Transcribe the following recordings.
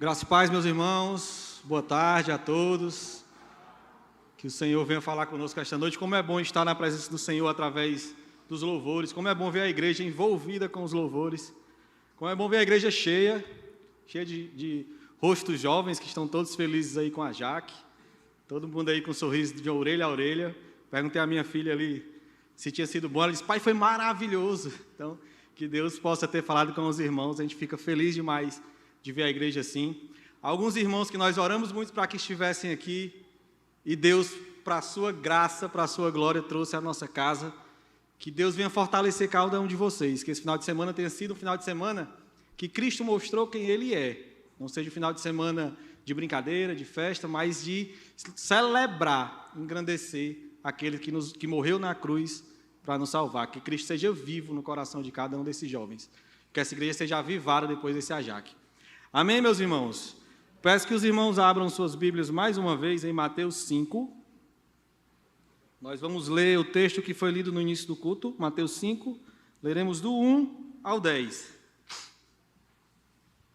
Graça e paz, meus irmãos, boa tarde a todos, que o Senhor venha falar conosco esta noite. Como é bom estar na presença do Senhor através dos louvores, como é bom ver a igreja envolvida com os louvores, como é bom ver a igreja cheia de rostos jovens que estão todos felizes aí com a Jaque, todo mundo aí com um sorriso de orelha a orelha. Perguntei à minha filha ali se tinha sido bom, ela disse: pai, foi maravilhoso. Então, que Deus possa ter falado com os irmãos, a gente fica feliz demais de ver a igreja assim. Alguns irmãos que nós oramos muito para que estivessem aqui, e Deus, para a sua graça, para a sua glória, trouxe à nossa casa. Que Deus venha fortalecer cada um de vocês, que esse final de semana tenha sido um final de semana que Cristo mostrou quem Ele é. Não seja um final de semana de brincadeira, de festa, mas de celebrar, engrandecer aquele que morreu na cruz para nos salvar. Que Cristo seja vivo no coração de cada um desses jovens. Que essa igreja seja avivada depois desse ajaque. Amém, meus irmãos? Peço que os irmãos abram suas Bíblias mais uma vez em Mateus 5. Nós vamos ler o texto que foi lido no início do culto, Mateus 5. Leremos do 1 ao 10.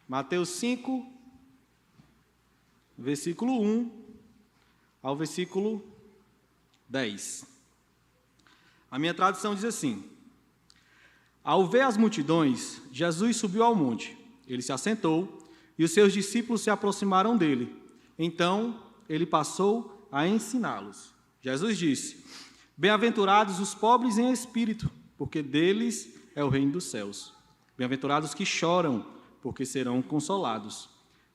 Mateus 5, versículo 1 ao versículo 10. A minha tradução diz assim: ao ver as multidões, Jesus subiu ao monte. Ele se assentou e os seus discípulos se aproximaram dele. Então, ele passou a ensiná-los. Jesus disse: bem-aventurados os pobres em espírito, porque deles é o reino dos céus. Bem-aventurados que choram, porque serão consolados.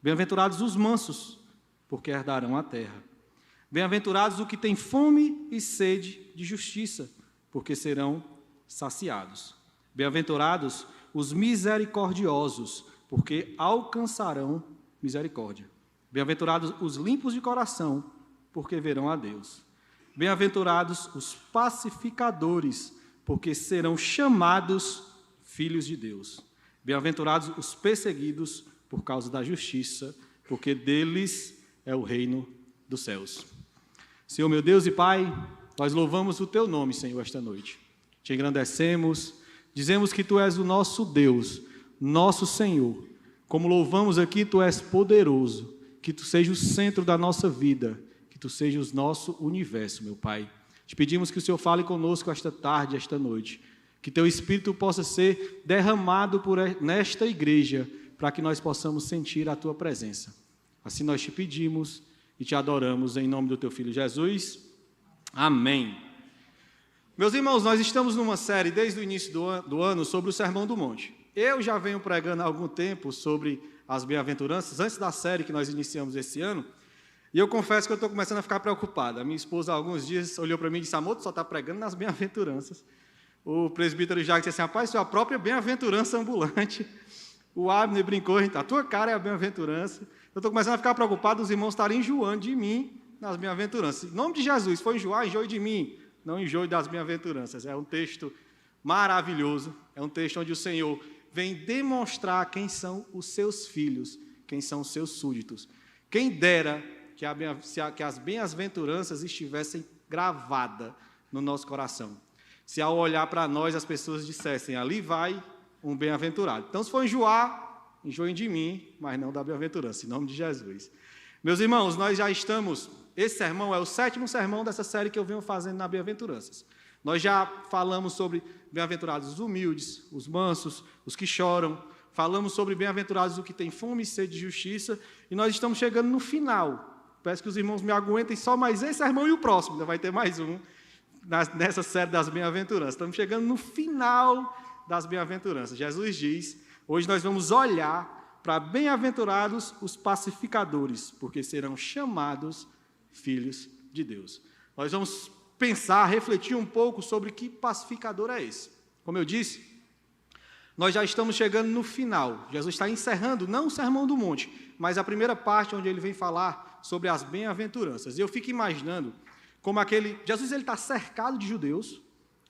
Bem-aventurados os mansos, porque herdarão a terra. Bem-aventurados os que têm fome e sede de justiça, porque serão saciados. Bem-aventurados os misericordiosos, porque alcançarão misericórdia. Bem-aventurados os limpos de coração, porque verão a Deus. Bem-aventurados os pacificadores, porque serão chamados filhos de Deus. Bem-aventurados os perseguidos por causa da justiça, porque deles é o reino dos céus. Senhor, meu Deus e Pai, nós louvamos o Teu nome, Senhor, esta noite. Te engrandecemos, dizemos que Tu és o nosso Deus, nosso Senhor. Como louvamos aqui, Tu és poderoso, que Tu seja o centro da nossa vida, que Tu sejas o nosso universo, meu Pai. Te pedimos que o Senhor fale conosco esta tarde, esta noite, que Teu Espírito possa ser derramado nesta igreja, para que nós possamos sentir a Tua presença. Assim nós te pedimos e te adoramos em nome do Teu Filho Jesus. Amém. Meus irmãos, nós estamos numa série desde o início do ano sobre o Sermão do Monte. Eu já venho pregando há algum tempo sobre as bem-aventuranças, antes da série que nós iniciamos esse ano, e eu confesso que eu estou começando a ficar preocupado. A minha esposa, há alguns dias, olhou para mim e disse: amor, tu só está pregando nas bem-aventuranças. O presbítero Jacques disse assim: rapaz, isso é a própria bem-aventurança ambulante. O Abner brincou: a tua cara é a bem-aventurança. Eu estou começando a ficar preocupado, os irmãos estarem enjoando de mim nas bem-aventuranças. Em nome de Jesus, foi enjoar, enjoe de mim, não enjoe das bem-aventuranças. É um texto maravilhoso, é um texto onde o Senhor vem demonstrar quem são os seus filhos, quem são os seus súditos. Quem dera que as bem-aventuranças estivessem gravadas no nosso coração. Se ao olhar para nós as pessoas dissessem: ali vai um bem-aventurado. Então, se for enjoar, enjoem de mim, mas não da bem-aventurança, em nome de Jesus. Meus irmãos, nós já estamos... Esse sermão é o 7º sermão dessa série que eu venho fazendo na bem-aventuranças. Nós já falamos sobre bem-aventurados os humildes, os mansos, os que choram. Falamos sobre bem-aventurados os que têm fome e sede de justiça. E nós estamos chegando no final. Peço que os irmãos me aguentem só mais esse sermão e o próximo. Ainda vai ter mais um nessa série das bem-aventuranças. Estamos chegando no final das bem-aventuranças. Jesus diz: hoje nós vamos olhar para bem-aventurados os pacificadores, porque serão chamados filhos de Deus. Nós vamos pensar, refletir um pouco sobre que pacificador é esse. Como eu disse, nós já estamos chegando no final. Jesus está encerrando, não o Sermão do Monte, mas a primeira parte onde ele vem falar sobre as bem-aventuranças. E eu fico imaginando como Jesus está cercado de judeus,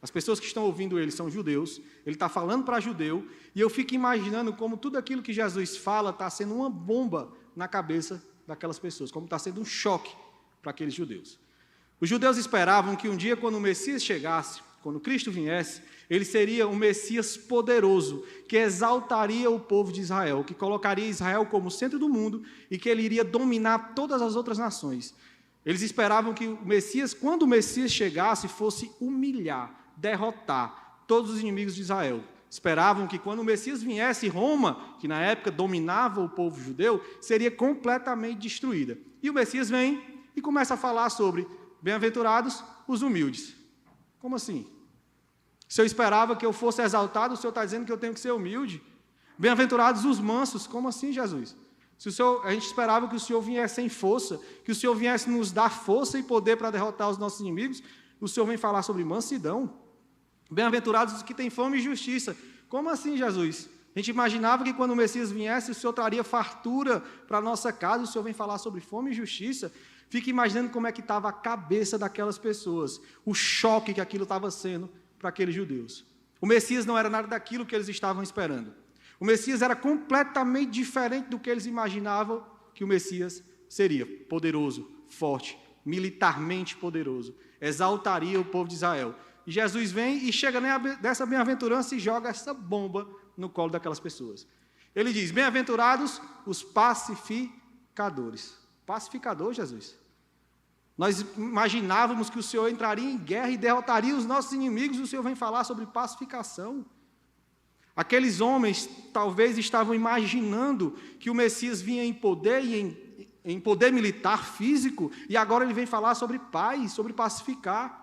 as pessoas que estão ouvindo ele são judeus, ele está falando para judeu, e eu fico imaginando como tudo aquilo que Jesus fala está sendo uma bomba na cabeça daquelas pessoas, como está sendo um choque para aqueles judeus. Os judeus esperavam que um dia, quando o Messias chegasse, quando Cristo viesse, ele seria um Messias poderoso, que exaltaria o povo de Israel, que colocaria Israel como centro do mundo e que ele iria dominar todas as outras nações. Eles esperavam que o Messias, quando o Messias chegasse, fosse humilhar, derrotar todos os inimigos de Israel. Esperavam que quando o Messias viesse, Roma, que na época dominava o povo judeu, seria completamente destruída. E o Messias vem e começa a falar sobre bem-aventurados os humildes. Como assim? Se eu esperava que eu fosse exaltado, o Senhor está dizendo que eu tenho que ser humilde? Bem-aventurados os mansos. Como assim, Jesus? A gente esperava que o Senhor viesse em força, que o Senhor viesse nos dar força e poder para derrotar os nossos inimigos. O Senhor vem falar sobre mansidão. Bem-aventurados os que têm fome e justiça. Como assim, Jesus? A gente imaginava que quando o Messias viesse, o Senhor traria fartura para a nossa casa. O Senhor vem falar sobre fome e justiça. Fique imaginando como é que estava a cabeça daquelas pessoas, o choque que aquilo estava sendo para aqueles judeus. O Messias não era nada daquilo que eles estavam esperando. O Messias era completamente diferente do que eles imaginavam que o Messias seria. Poderoso, forte, militarmente poderoso. Exaltaria o povo de Israel. E Jesus vem e chega dessa bem-aventurança e joga essa bomba no colo daquelas pessoas. Ele diz, bem-aventurados os pacificadores. Pacificador, Jesus. Nós imaginávamos que o Senhor entraria em guerra e derrotaria os nossos inimigos, e o Senhor vem falar sobre pacificação. Aqueles homens talvez estavam imaginando que o Messias vinha em poder e em poder militar físico, e agora ele vem falar sobre paz, sobre pacificar.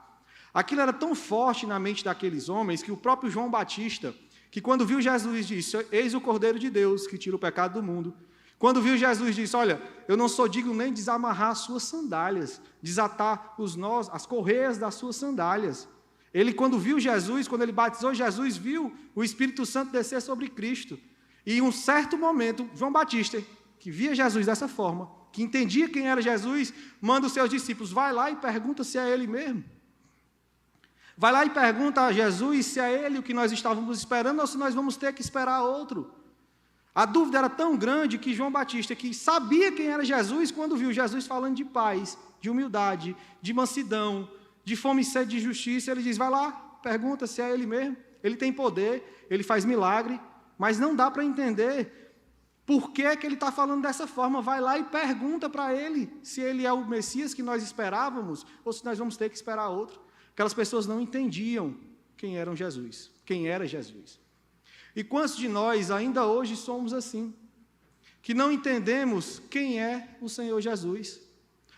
Aquilo era tão forte na mente daqueles homens que o próprio João Batista, que quando viu Jesus disse, eis o Cordeiro de Deus que tira o pecado do mundo. Quando viu Jesus disse, olha, eu não sou digno nem de desamarrar as suas sandálias, desatar os nós, as correias das suas sandálias. Ele, quando viu Jesus, quando ele batizou Jesus, viu o Espírito Santo descer sobre Cristo. E em um certo momento, João Batista, que via Jesus dessa forma, que entendia quem era Jesus, manda os seus discípulos, vai lá e pergunta se é ele mesmo. Vai lá e pergunta a Jesus se é ele o que nós estávamos esperando ou se nós vamos ter que esperar outro. A dúvida era tão grande que João Batista, que sabia quem era Jesus, quando viu Jesus falando de paz, de humildade, de mansidão, de fome e sede de justiça, ele diz, vai lá, pergunta se é ele mesmo. Ele tem poder, ele faz milagre, mas não dá para entender por que ele está falando dessa forma. Vai lá e pergunta para ele se ele é o Messias que nós esperávamos ou se nós vamos ter que esperar outro. Aquelas pessoas não entendiam quem era Jesus. E quantos de nós ainda hoje somos assim, que não entendemos quem é o Senhor Jesus?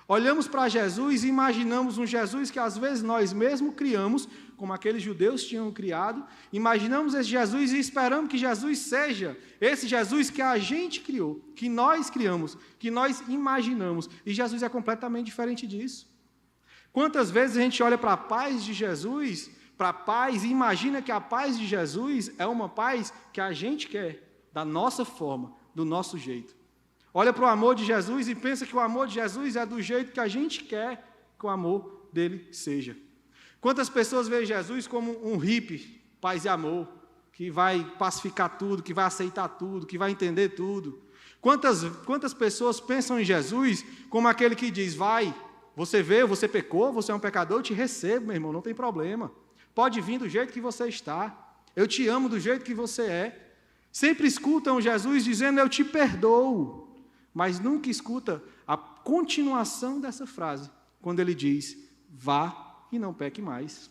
Olhamos para Jesus e imaginamos um Jesus que às vezes nós mesmos criamos, como aqueles judeus tinham criado, imaginamos esse Jesus e esperamos que Jesus seja esse Jesus que a gente criou, que nós criamos, que nós imaginamos, e Jesus é completamente diferente disso. Quantas vezes a gente olha para a paz de Jesus, para a paz, e imagina que a paz de Jesus é uma paz que a gente quer, da nossa forma, do nosso jeito. Olha para o amor de Jesus e pensa que o amor de Jesus é do jeito que a gente quer que o amor dele seja. Quantas pessoas veem Jesus como um hippie, paz e amor, que vai pacificar tudo, que vai aceitar tudo, que vai entender tudo? Quantas pessoas pensam em Jesus como aquele que diz, vai, você veio, você pecou, você é um pecador, eu te recebo, meu irmão, não tem problema. Pode vir do jeito que você está. Eu te amo do jeito que você é. Sempre escutam Jesus dizendo, eu te perdoo. Mas nunca escuta a continuação dessa frase, quando ele diz, vá e não peque mais.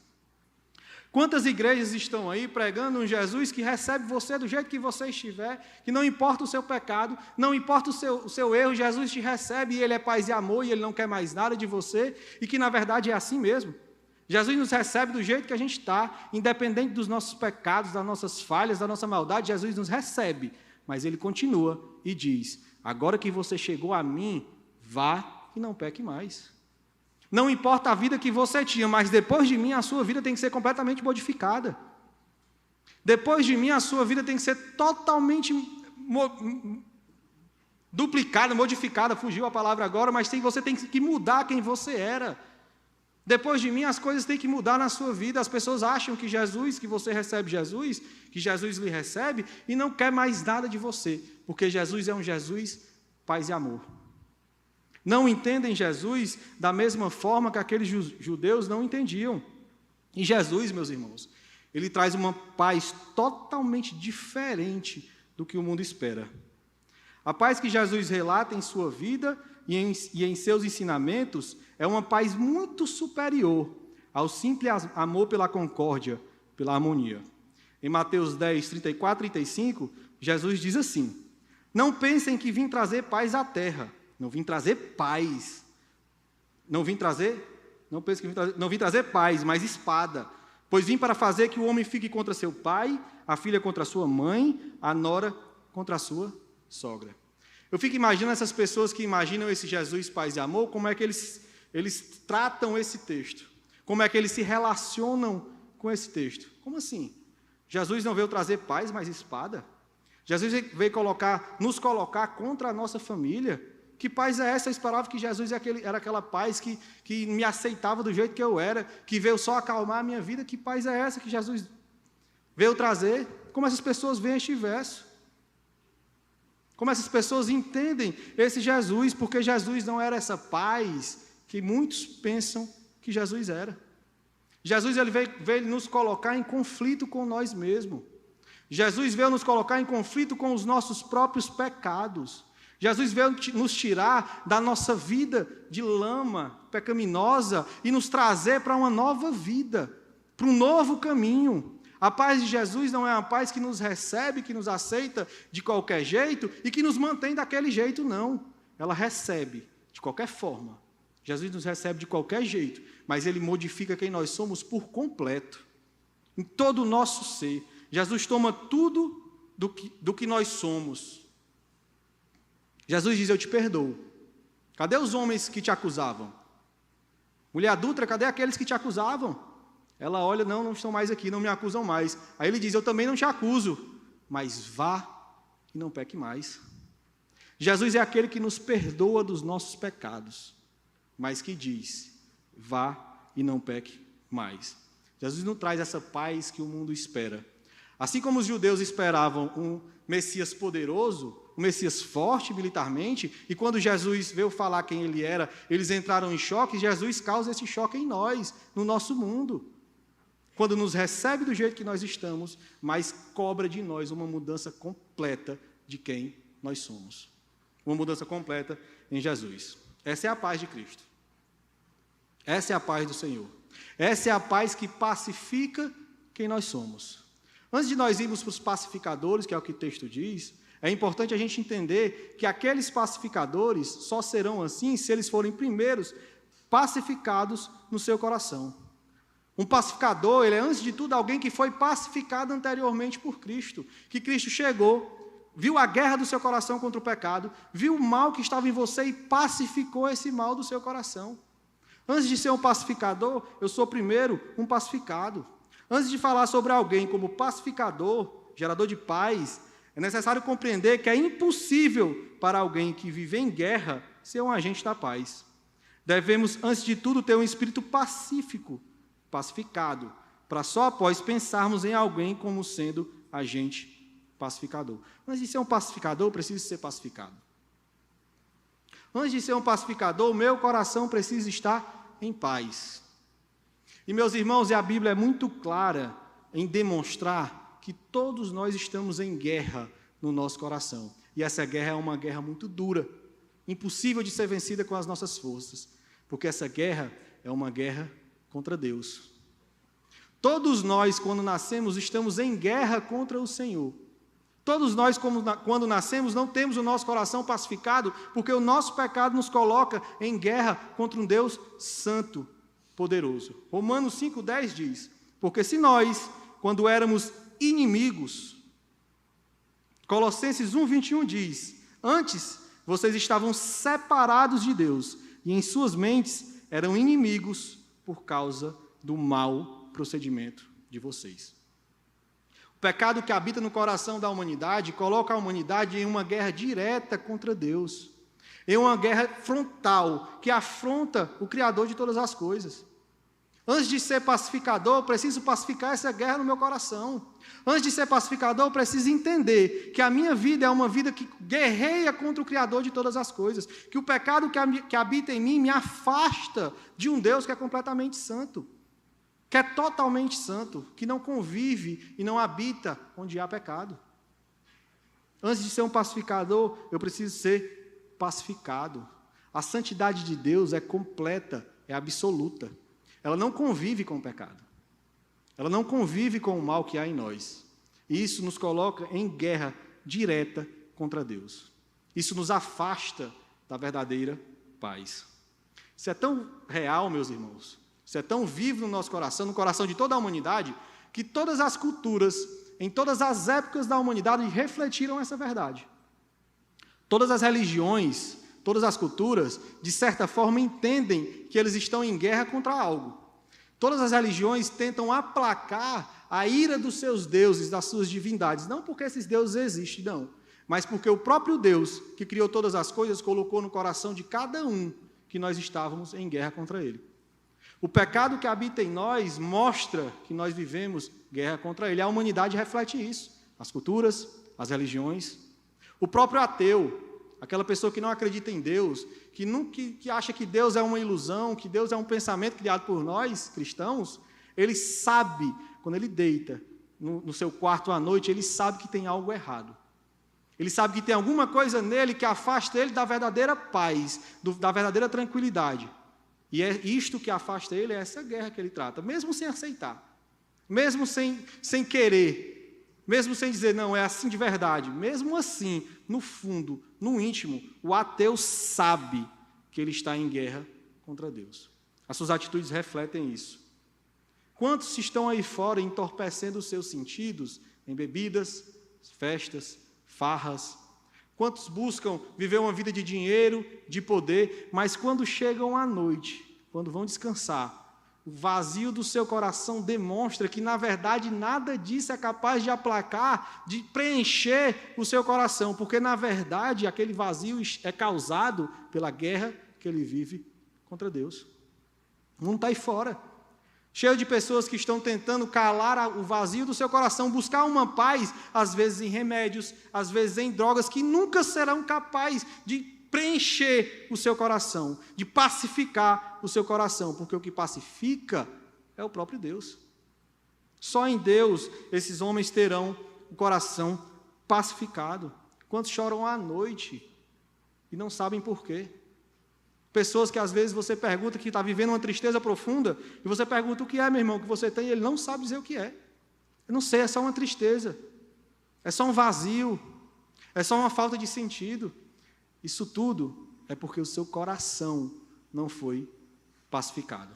Quantas igrejas estão aí pregando um Jesus que recebe você do jeito que você estiver, que não importa o seu pecado, não importa o seu erro, Jesus te recebe e ele é paz e amor e ele não quer mais nada de você, e que na verdade é assim mesmo. Jesus nos recebe do jeito que a gente está, independente dos nossos pecados, das nossas falhas, da nossa maldade, Jesus nos recebe, mas ele continua e diz, agora que você chegou a mim, vá e não peque mais. Não importa a vida que você tinha, mas depois de mim a sua vida tem que ser completamente modificada. Depois de mim a sua vida tem que ser totalmente duplicada, modificada, fugiu a palavra agora, mas você tem que mudar quem você era. Depois de mim, as coisas têm que mudar na sua vida. As pessoas acham que Jesus, que você recebe Jesus, que Jesus lhe recebe, e não quer mais nada de você, porque Jesus é um Jesus paz e amor. Não entendem Jesus da mesma forma que aqueles judeus não entendiam. E Jesus, meus irmãos, ele traz uma paz totalmente diferente do que o mundo espera. A paz que Jesus relata em sua vida e em seus ensinamentos é uma paz muito superior ao simples amor pela concórdia, pela harmonia. Em Mateus 10, 34 e 35, Jesus diz assim: não pensem que vim trazer paz à terra. Não vim trazer paz. Não vim trazer paz, mas espada. Pois vim para fazer que o homem fique contra seu pai, a filha contra sua mãe, a nora contra a sua sogra. Eu fico imaginando essas pessoas que imaginam esse Jesus, paz e amor, como é que eles tratam esse texto. Como é que eles se relacionam com esse texto. Como assim? Jesus não veio trazer paz, mas espada? Jesus veio nos colocar contra a nossa família? Que paz é essa? Eu esperava que Jesus era aquela paz que me aceitava do jeito que eu era, que veio só acalmar a minha vida. Que paz é essa que Jesus veio trazer? Como essas pessoas veem este verso? Como essas pessoas entendem esse Jesus? Porque Jesus não era essa paz que muitos pensam que Jesus era. Jesus ele veio nos colocar em conflito com nós mesmos. Jesus veio nos colocar em conflito com os nossos próprios pecados. Jesus veio nos tirar da nossa vida de lama pecaminosa e nos trazer para uma nova vida, para um novo caminho. A paz de Jesus não é uma paz que nos recebe, que nos aceita de qualquer jeito e que nos mantém daquele jeito, não. Ela recebe de qualquer forma. Jesus nos recebe de qualquer jeito, mas Ele modifica quem nós somos por completo, em todo o nosso ser. Jesus toma tudo do que nós somos. Jesus diz: eu te perdoo. Cadê os homens que te acusavam? Mulher adúltera, cadê aqueles que te acusavam? Ela olha: não estão mais aqui, não me acusam mais. Aí ele diz: eu também não te acuso, mas vá e não peque mais. Jesus é aquele que nos perdoa dos nossos pecados, mas que diz: vá e não peque mais. Jesus não traz essa paz que o mundo espera. Assim como os judeus esperavam um Messias poderoso, um Messias forte militarmente, e quando Jesus veio falar quem ele era, eles entraram em choque. Jesus causa esse choque em nós, no nosso mundo. Quando nos recebe do jeito que nós estamos, mas cobra de nós uma mudança completa de quem nós somos. Uma mudança completa em Jesus. Essa é a paz de Cristo. Essa é a paz do Senhor. Essa é a paz que pacifica quem nós somos. Antes de nós irmos para os pacificadores, que é o que o texto diz, é importante a gente entender que aqueles pacificadores só serão assim se eles forem primeiros pacificados no seu coração. Um pacificador, ele é antes de tudo alguém que foi pacificado anteriormente por Cristo, que Cristo chegou, viu a guerra do seu coração contra o pecado, viu o mal que estava em você e pacificou esse mal do seu coração. Antes de ser um pacificador, eu sou primeiro um pacificado. Antes de falar sobre alguém como pacificador, gerador de paz, é necessário compreender que é impossível para alguém que vive em guerra ser um agente da paz. Devemos, antes de tudo, ter um espírito pacífico, pacificado, para só após pensarmos em alguém como sendo agente pacificador. Antes de ser um pacificador, eu preciso ser pacificado. Antes de ser um pacificador, o meu coração precisa estar em paz. E, meus irmãos, a Bíblia é muito clara em demonstrar que todos nós estamos em guerra no nosso coração. E essa guerra é uma guerra muito dura, impossível de ser vencida com as nossas forças, porque essa guerra é uma guerra contra Deus. Todos nós, quando nascemos, estamos em guerra contra o Senhor. Todos nós, quando nascemos, não temos o nosso coração pacificado, porque o nosso pecado nos coloca em guerra contra um Deus santo, poderoso. Romanos 5,10 diz: porque se nós, quando éramos inimigos, Colossenses 1,21 diz: antes vocês estavam separados de Deus, e em suas mentes eram inimigos por causa do mau procedimento de vocês. O pecado que habita no coração da humanidade coloca a humanidade em uma guerra direta contra Deus, em uma guerra frontal que afronta o Criador de todas as coisas. Antes de ser pacificador, eu preciso pacificar essa guerra no meu coração. Antes de ser pacificador, eu preciso entender que a minha vida é uma vida que guerreia contra o Criador de todas as coisas, que o pecado que habita em mim me afasta de um Deus que é completamente santo. que é totalmente santo, que não convive e não habita onde há pecado. Antes de ser um pacificador, eu preciso ser pacificado. A santidade de Deus é completa, é absoluta. Ela não convive com o pecado. Ela não convive com o mal que há em nós. E isso nos coloca em guerra direta contra Deus. Isso nos afasta da verdadeira paz. Isso é tão real, meus irmãos. Isso é tão vivo no nosso coração, no coração de toda a humanidade, que todas as culturas, em todas as épocas da humanidade, refletiram essa verdade. Todas as religiões, todas as culturas, de certa forma, entendem que eles estão em guerra contra algo. Todas as religiões tentam aplacar a ira dos seus deuses, das suas divindades, não porque esses deuses existem, não, mas porque o próprio Deus, que criou todas as coisas, colocou no coração de cada um que nós estávamos em guerra contra ele. O pecado que habita em nós mostra que nós vivemos guerra contra ele. A humanidade reflete isso, as culturas, as religiões. O próprio ateu, aquela pessoa que não acredita em Deus, que acha que Deus é uma ilusão, que Deus é um pensamento criado por nós, cristãos, ele sabe, quando ele deita no seu quarto à noite, ele sabe que tem algo errado. Ele sabe que tem alguma coisa nele que afasta ele da verdadeira paz, da verdadeira tranquilidade. E é isto que afasta ele, é essa guerra que ele trata, mesmo sem aceitar, mesmo sem querer, mesmo sem dizer, não, é assim de verdade. Mesmo assim, no fundo, no íntimo, o ateu sabe que ele está em guerra contra Deus. As suas atitudes refletem isso. Quantos estão aí fora entorpecendo os seus sentidos em bebidas, festas, farras? Quantos buscam viver uma vida de dinheiro, de poder, mas quando chegam à noite, quando vão descansar, o vazio do seu coração demonstra que, na verdade, nada disso é capaz de aplacar, de preencher o seu coração, porque, na verdade, aquele vazio é causado pela guerra que ele vive contra Deus. Não está aí fora. Cheio de pessoas que estão tentando calar o vazio do seu coração, buscar uma paz, às vezes em remédios, às vezes em drogas, que nunca serão capazes de preencher o seu coração, de pacificar o seu coração, porque o que pacifica é o próprio Deus. Só em Deus esses homens terão o coração pacificado. Quantos choram à noite e não sabem por quê? Pessoas que às vezes você pergunta, que está vivendo uma tristeza profunda, e você pergunta o que é, meu irmão, que você tem, e ele não sabe dizer o que é. Eu não sei, é só uma tristeza, é só um vazio, é só uma falta de sentido. Isso tudo é porque o seu coração não foi pacificado.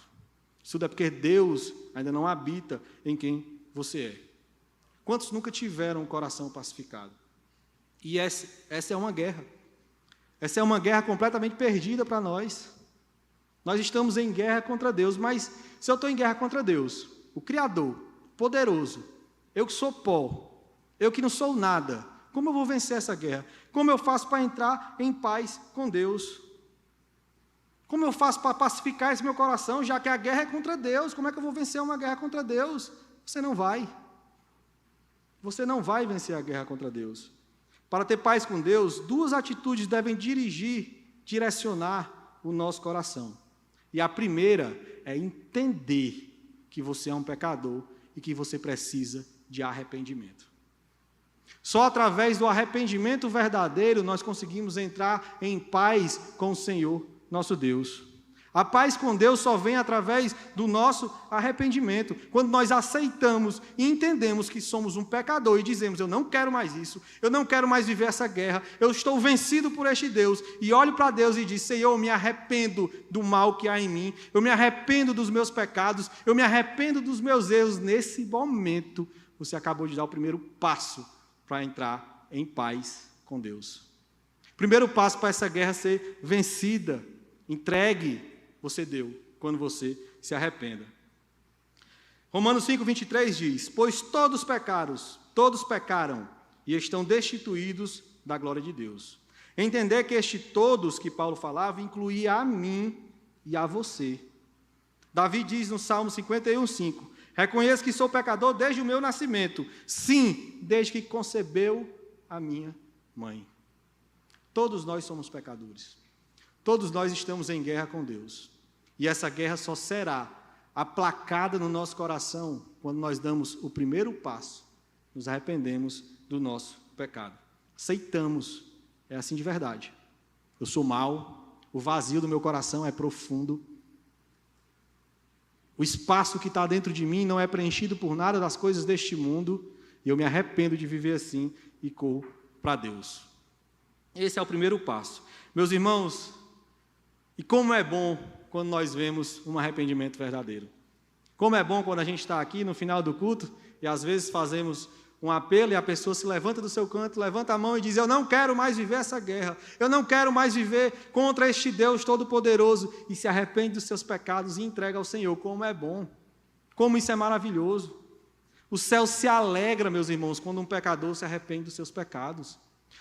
Isso tudo é porque Deus ainda não habita em quem você é. Quantos nunca tiveram um coração pacificado? E essa é uma guerra. Essa é uma guerra completamente perdida para nós. Nós estamos em guerra contra Deus, mas se eu estou em guerra contra Deus, o Criador, poderoso, eu que sou pó, eu que não sou nada, como eu vou vencer essa guerra? Como eu faço para entrar em paz com Deus? Como eu faço para pacificar esse meu coração, já que a guerra é contra Deus? Como é que eu vou vencer uma guerra contra Deus? Você não vai. Você não vai vencer a guerra contra Deus. Para ter paz com Deus, duas atitudes devem direcionar o nosso coração. E a primeira é entender que você é um pecador e que você precisa de arrependimento. Só através do arrependimento verdadeiro nós conseguimos entrar em paz com o Senhor, nosso Deus. A paz com Deus só vem através do nosso arrependimento. Quando nós aceitamos e entendemos que somos um pecador e dizemos, eu não quero mais isso, eu não quero mais viver essa guerra, eu estou vencido por este Deus, e olho para Deus e digo, Senhor, eu me arrependo do mal que há em mim, eu me arrependo dos meus pecados, eu me arrependo dos meus erros. Nesse momento, você acabou de dar o primeiro passo para entrar em paz com Deus. Primeiro passo para essa guerra ser vencida, entregue, você deu, quando você se arrependa. Romanos 5:23 diz, pois todos pecaram, e estão destituídos da glória de Deus. Entender que este todos que Paulo falava, incluía a mim e a você. Davi diz no Salmo 51:5, reconheço que sou pecador desde o meu nascimento, sim, desde que concebeu a minha mãe. Todos nós somos pecadores. Todos nós estamos em guerra com Deus. E essa guerra só será aplacada no nosso coração quando nós damos o primeiro passo, nos arrependemos do nosso pecado. Aceitamos, é assim de verdade. Eu sou mau, o vazio do meu coração é profundo. O espaço que está dentro de mim não é preenchido por nada das coisas deste mundo, e eu me arrependo de viver assim e corro para Deus. Esse é o primeiro passo. Meus irmãos, e como é bom quando nós vemos um arrependimento verdadeiro. Como é bom quando a gente está aqui no final do culto, e às vezes fazemos um apelo e a pessoa se levanta do seu canto, levanta a mão e diz: eu não quero mais viver essa guerra, eu não quero mais viver contra este Deus Todo-Poderoso, e se arrepende dos seus pecados e entrega ao Senhor. Como é bom, como isso é maravilhoso. O céu se alegra, meus irmãos, quando um pecador se arrepende dos seus pecados.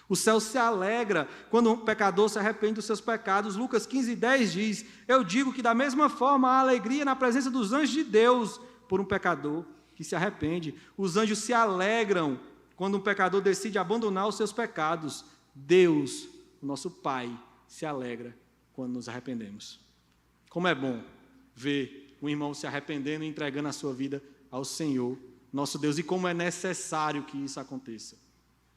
O céu se alegra quando um pecador se arrepende dos seus pecados. Lucas 15:10 diz: eu digo que da mesma forma há alegria na presença dos anjos de Deus por um pecador que se arrepende. Os anjos se alegram quando um pecador decide abandonar os seus pecados. Deus, o nosso Pai, se alegra quando nos arrependemos. Como é bom ver um irmão se arrependendo e entregando a sua vida ao Senhor, nosso Deus, e como é necessário que isso aconteça.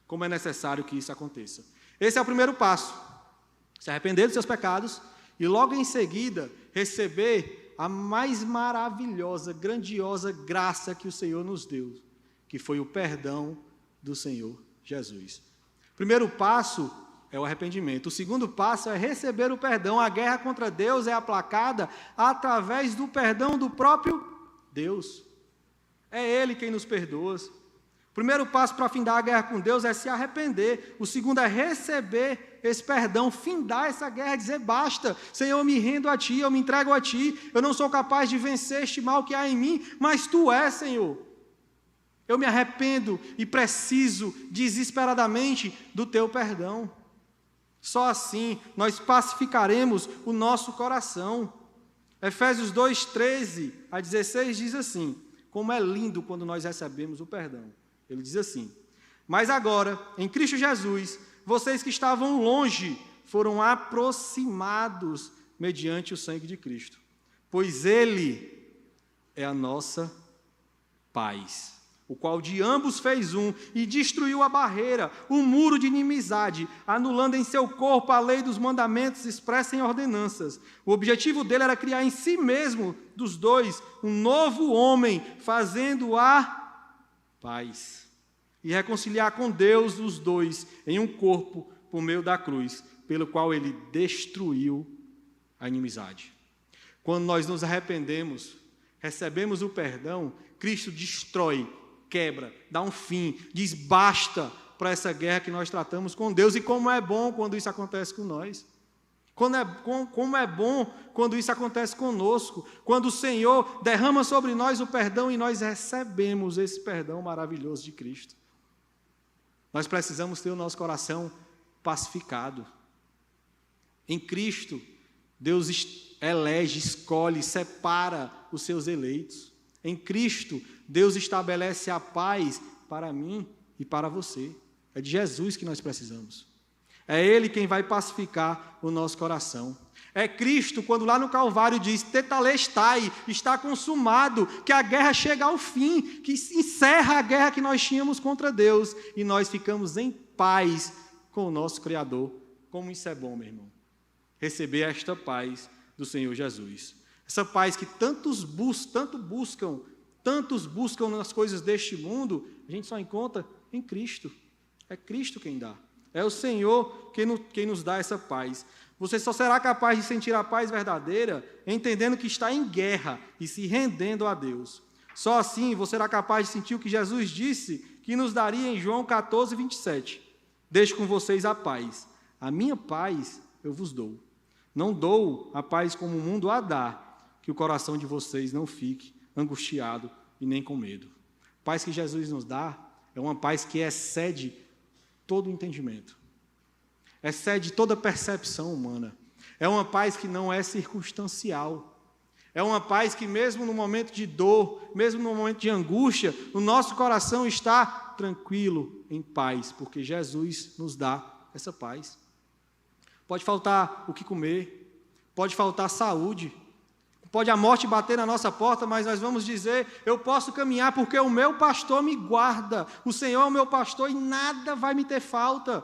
Como é necessário que isso aconteça. Esse é o primeiro passo. Se arrepender dos seus pecados e logo em seguida receber a mais maravilhosa, grandiosa graça que o Senhor nos deu, que foi o perdão do Senhor Jesus. O primeiro passo é o arrependimento. O segundo passo é receber o perdão. A guerra contra Deus é aplacada através do perdão do próprio Deus. É Ele quem nos perdoa. O primeiro passo para findar a guerra com Deus é se arrepender. O segundo é receber esse perdão, findar essa guerra, dizer: basta, Senhor, eu me rendo a Ti, eu me entrego a Ti, eu não sou capaz de vencer este mal que há em mim, mas Tu és, Senhor. Eu me arrependo e preciso desesperadamente do Teu perdão. Só assim nós pacificaremos o nosso coração. Efésios 2:13-16 diz assim: como é lindo quando nós recebemos o perdão. Ele diz assim: mas agora, em Cristo Jesus, vocês que estavam longe foram aproximados mediante o sangue de Cristo, pois Ele é a nossa paz, o qual de ambos fez um e destruiu a barreira, o muro de inimizade, anulando em seu corpo a lei dos mandamentos expressa em ordenanças. O objetivo dele era criar em si mesmo, dos dois, um novo homem, fazendo a paz e reconciliar com Deus os dois em um corpo por meio da cruz, pelo qual ele destruiu a inimizade. Quando nós nos arrependemos, recebemos o perdão, Cristo destrói, quebra, dá um fim, diz basta para essa guerra que nós tratamos com Deus. E como é bom quando isso acontece com nós. Como é bom quando isso acontece conosco, quando o Senhor derrama sobre nós o perdão e nós recebemos esse perdão maravilhoso de Cristo. Nós precisamos ter o nosso coração pacificado. Em Cristo, Deus elege, escolhe, separa os seus eleitos. Em Cristo, Deus estabelece a paz para mim e para você. É de Jesus que nós precisamos. É Ele quem vai pacificar o nosso coração. É Cristo, quando lá no Calvário diz: tetelestai, está consumado, que a guerra chega ao fim, que encerra a guerra que nós tínhamos contra Deus, e nós ficamos em paz com o nosso Criador. Como isso é bom, meu irmão. Receber esta paz do Senhor Jesus. Essa paz que tantos buscam nas coisas deste mundo, a gente só encontra em Cristo. É Cristo quem dá. É o Senhor quem nos dá essa paz. Você só será capaz de sentir a paz verdadeira entendendo que está em guerra e se rendendo a Deus. Só assim você será capaz de sentir o que Jesus disse que nos daria em João 14:27. Deixo com vocês a paz. A minha paz eu vos dou. Não dou a paz como o mundo a dá, que o coração de vocês não fique angustiado e nem com medo. A paz que Jesus nos dá é uma paz que excede todo o entendimento. Excede toda percepção humana. É uma paz que não é circunstancial. É uma paz que mesmo no momento de dor, mesmo no momento de angústia, o nosso coração está tranquilo, em paz, porque Jesus nos dá essa paz. Pode faltar o que comer, pode faltar saúde. Pode a morte bater na nossa porta, mas nós vamos dizer, eu posso caminhar porque o meu pastor me guarda, o Senhor é o meu pastor e nada vai me ter falta.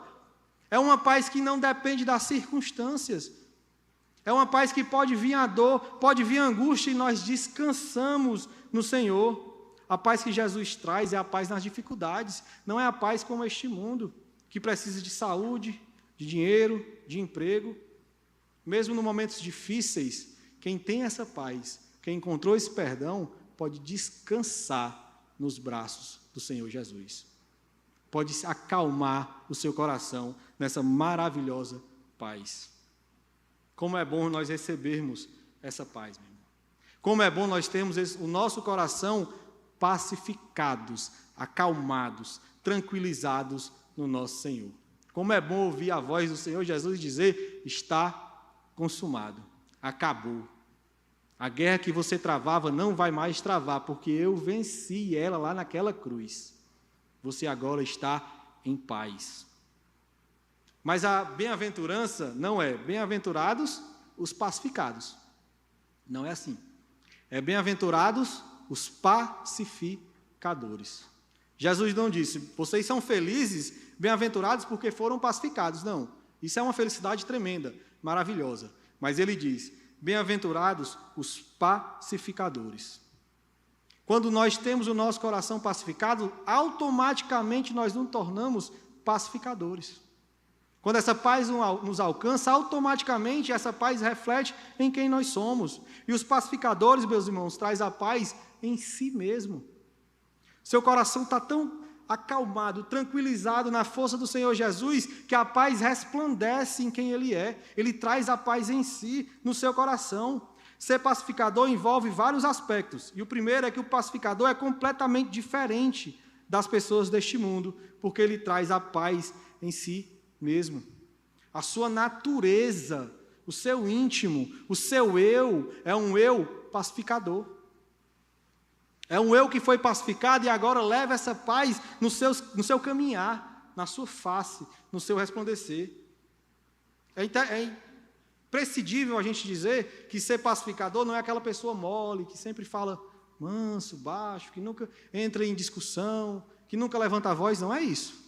É uma paz que não depende das circunstâncias. É uma paz que pode vir a dor, pode vir a angústia e nós descansamos no Senhor. A paz que Jesus traz é a paz nas dificuldades, não é a paz como este mundo, que precisa de saúde, de dinheiro, de emprego. Mesmo nos momentos difíceis, quem tem essa paz, quem encontrou esse perdão, pode descansar nos braços do Senhor Jesus. Pode acalmar o seu coração nessa maravilhosa paz. Como é bom nós recebermos essa paz, meu irmão. Como é bom nós termos o nosso coração pacificados, acalmados, tranquilizados no nosso Senhor. Como é bom ouvir a voz do Senhor Jesus dizer, está consumado, acabou. A guerra que você travava não vai mais travar, porque eu venci ela lá naquela cruz. Você agora está em paz. Mas a bem-aventurança não é bem-aventurados os pacificados. Não é assim. É bem-aventurados os pacificadores. Jesus não disse, vocês são felizes, bem-aventurados porque foram pacificados. Não, isso é uma felicidade tremenda, maravilhosa. Mas ele diz, bem-aventurados os pacificadores. Quando nós temos o nosso coração pacificado, automaticamente nós nos tornamos pacificadores. Quando essa paz nos alcança, automaticamente essa paz reflete em quem nós somos. E os pacificadores, meus irmãos, traz a paz em si mesmo. Seu coração está tão acalmado, tranquilizado na força do Senhor Jesus, que a paz resplandece em quem Ele é. Ele traz a paz em si, no seu coração. Ser pacificador envolve vários aspectos. E o primeiro é que o pacificador é completamente diferente das pessoas deste mundo, porque ele traz a paz em si mesmo. A sua natureza, o seu íntimo, o seu eu, é um eu pacificador. É um eu que foi pacificado e agora leva essa paz no seu caminhar, na sua face, no seu resplandecer. É imprescindível a gente dizer que ser pacificador não é aquela pessoa mole, que sempre fala manso, baixo, que nunca entra em discussão, que nunca levanta a voz, não é isso.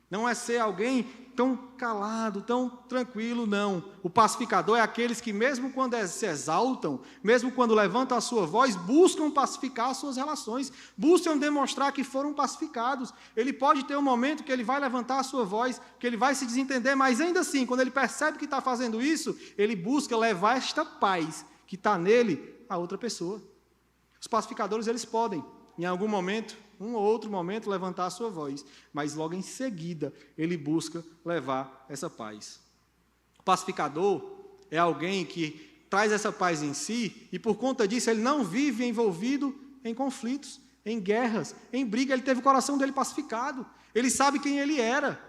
Não é ser alguém tão calado, tão tranquilo, não. O pacificador é aqueles que mesmo quando se exaltam, mesmo quando levantam a sua voz, buscam pacificar as suas relações, buscam demonstrar que foram pacificados. Ele pode ter um momento que ele vai levantar a sua voz, que ele vai se desentender, mas ainda assim, quando ele percebe que está fazendo isso, ele busca levar esta paz que está nele a outra pessoa. Os pacificadores, eles podem, em algum momento, um ou outro momento, levantar a sua voz, mas logo em seguida ele busca levar essa paz. O pacificador é alguém que traz essa paz em si e por conta disso ele não vive envolvido em conflitos, em guerras, em briga. Ele teve o coração dele pacificado, ele sabe quem ele era,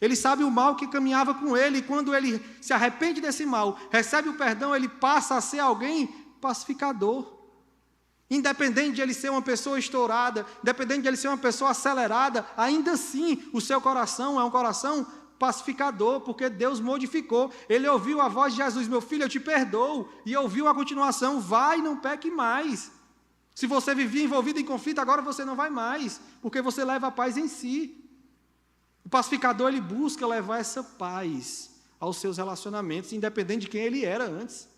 ele sabe o mal que caminhava com ele e quando ele se arrepende desse mal, recebe o perdão, ele passa a ser alguém pacificador. Independente de ele ser uma pessoa estourada, independente de ele ser uma pessoa acelerada, ainda assim o seu coração é um coração pacificador, porque Deus modificou. Ele ouviu a voz de Jesus, meu filho, eu te perdoo, e ouviu a continuação, vai, não peque mais. Se você vivia envolvido em conflito, agora você não vai mais, porque você leva a paz em si. O pacificador, ele busca levar essa paz aos seus relacionamentos, independente de quem ele era antes.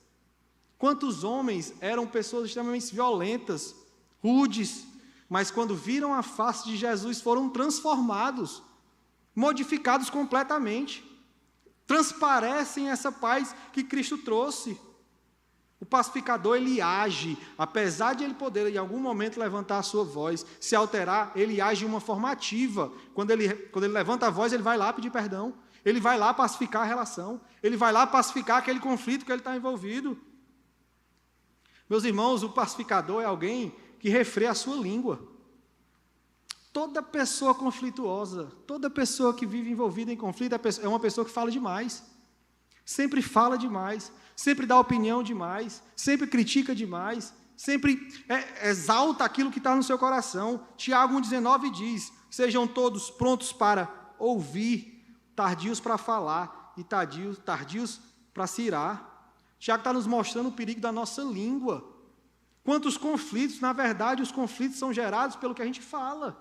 Quantos homens eram pessoas extremamente violentas, rudes, mas quando viram a face de Jesus foram transformados, modificados completamente. Transparecem essa paz que Cristo trouxe. O pacificador, ele age, apesar de ele poder em algum momento levantar a sua voz, se alterar, ele age de uma forma ativa. Quando ele levanta a voz, ele vai lá pedir perdão, ele vai lá pacificar a relação, ele vai lá pacificar aquele conflito que ele está envolvido. Meus irmãos, o pacificador é alguém que refreia a sua língua. Toda pessoa conflituosa, toda pessoa que vive envolvida em conflito é uma pessoa que fala demais. Sempre fala demais, sempre dá opinião demais, sempre critica demais, sempre exalta aquilo que está no seu coração. Tiago 1,19 diz, sejam todos prontos para ouvir, tardios para falar e tardios para se irar. Tiago está nos mostrando o perigo da nossa língua. Quantos conflitos, na verdade, os conflitos são gerados pelo que a gente fala.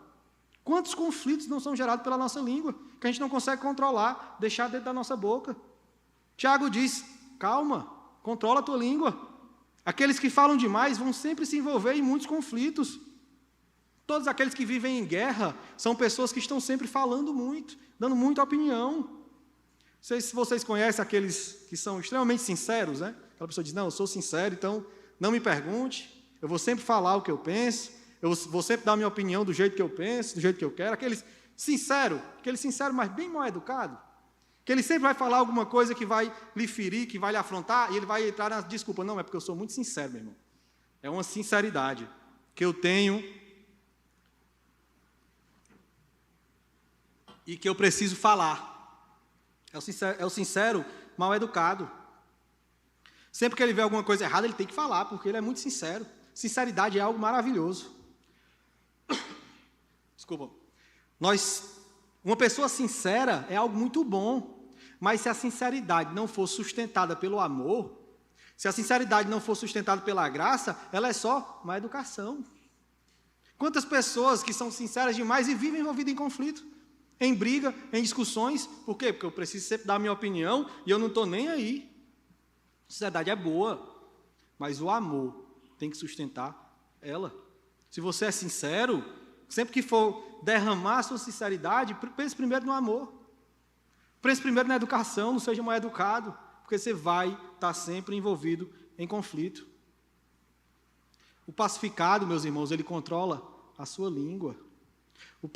Quantos conflitos não são gerados pela nossa língua, que a gente não consegue controlar, deixar dentro da nossa boca. Tiago diz, calma, controla a tua língua. Aqueles que falam demais vão sempre se envolver em muitos conflitos. Todos aqueles que vivem em guerra são pessoas que estão sempre falando muito, dando muita opinião. Não sei se vocês conhecem aqueles que são extremamente sinceros, né? Aquela pessoa diz, não, eu sou sincero, então não me pergunte, eu vou sempre falar o que eu penso, eu vou sempre dar a minha opinião do jeito que eu penso, do jeito que eu quero. Aquele sincero, mas bem mal educado, que ele sempre vai falar alguma coisa que vai lhe ferir, que vai lhe afrontar, e ele vai entrar na desculpa. Não, é porque eu sou muito sincero, meu irmão. É uma sinceridade que eu tenho e que eu preciso falar. É o sincero mal educado. Sempre que ele vê alguma coisa errada, ele tem que falar, porque ele é muito sincero. Sinceridade é algo maravilhoso. Desculpa. Uma pessoa sincera é algo muito bom, mas se a sinceridade não for sustentada pelo amor, se a sinceridade não for sustentada pela graça, ela é só má educação. Quantas pessoas que são sinceras demais e vivem envolvidas em conflito, em briga, em discussões? Por quê? Porque eu preciso sempre dar a minha opinião e eu não estou nem aí. A sinceridade é boa, mas o amor tem que sustentar ela. Se você é sincero, sempre que for derramar a sua sinceridade, pense primeiro no amor. Pense primeiro na educação, não seja mal educado, porque você vai estar sempre envolvido em conflito. O pacificado, meus irmãos, ele controla a sua língua. O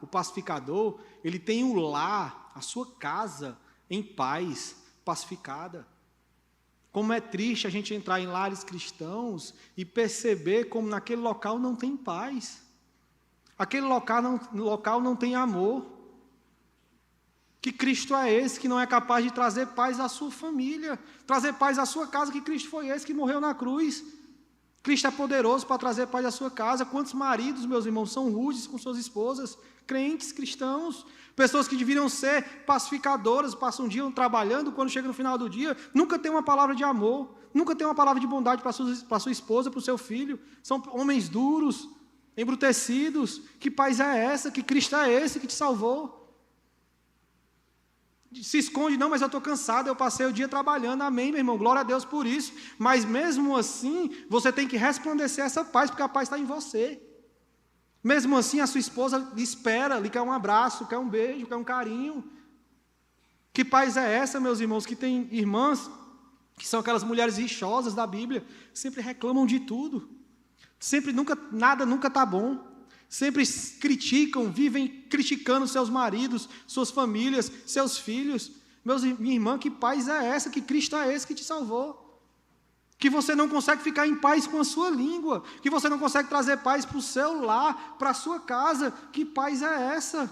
pacificador, ele tem o lar, a sua casa, em paz, pacificada. Como é triste a gente entrar em lares cristãos e perceber como naquele local não tem paz. Aquele local não tem amor. Que Cristo é esse que não é capaz de trazer paz à sua família, trazer paz à sua casa, que Cristo foi esse que morreu na cruz. Cristo é poderoso para trazer paz à sua casa. Quantos maridos, meus irmãos, são rudes com suas esposas, crentes, cristãos, pessoas que deveriam ser pacificadoras, passam um dia trabalhando, quando chega no final do dia, nunca tem uma palavra de amor, nunca tem uma palavra de bondade para sua esposa, para o seu filho. São homens duros, embrutecidos. Que paz é essa? Que Cristo é esse que te salvou? Se esconde, não, mas eu estou cansado, eu passei o dia trabalhando. Amém, meu irmão, glória a Deus por isso. Mas mesmo assim, você tem que resplandecer essa paz, porque a paz está em você. Mesmo assim, a sua esposa lhe espera, lhe quer um abraço, quer um beijo, quer um carinho. Que paz é essa, meus irmãos, que tem irmãs, que são aquelas mulheres rixosas da Bíblia, sempre reclamam de tudo. Nada nunca está bom. Sempre criticam, vivem criticando seus maridos, suas famílias, seus filhos. Minha irmã, que paz é essa? Que Cristo é esse que te salvou? Que você não consegue ficar em paz com a sua língua, que você não consegue trazer paz para o seu lar, para a sua casa. Que paz é essa?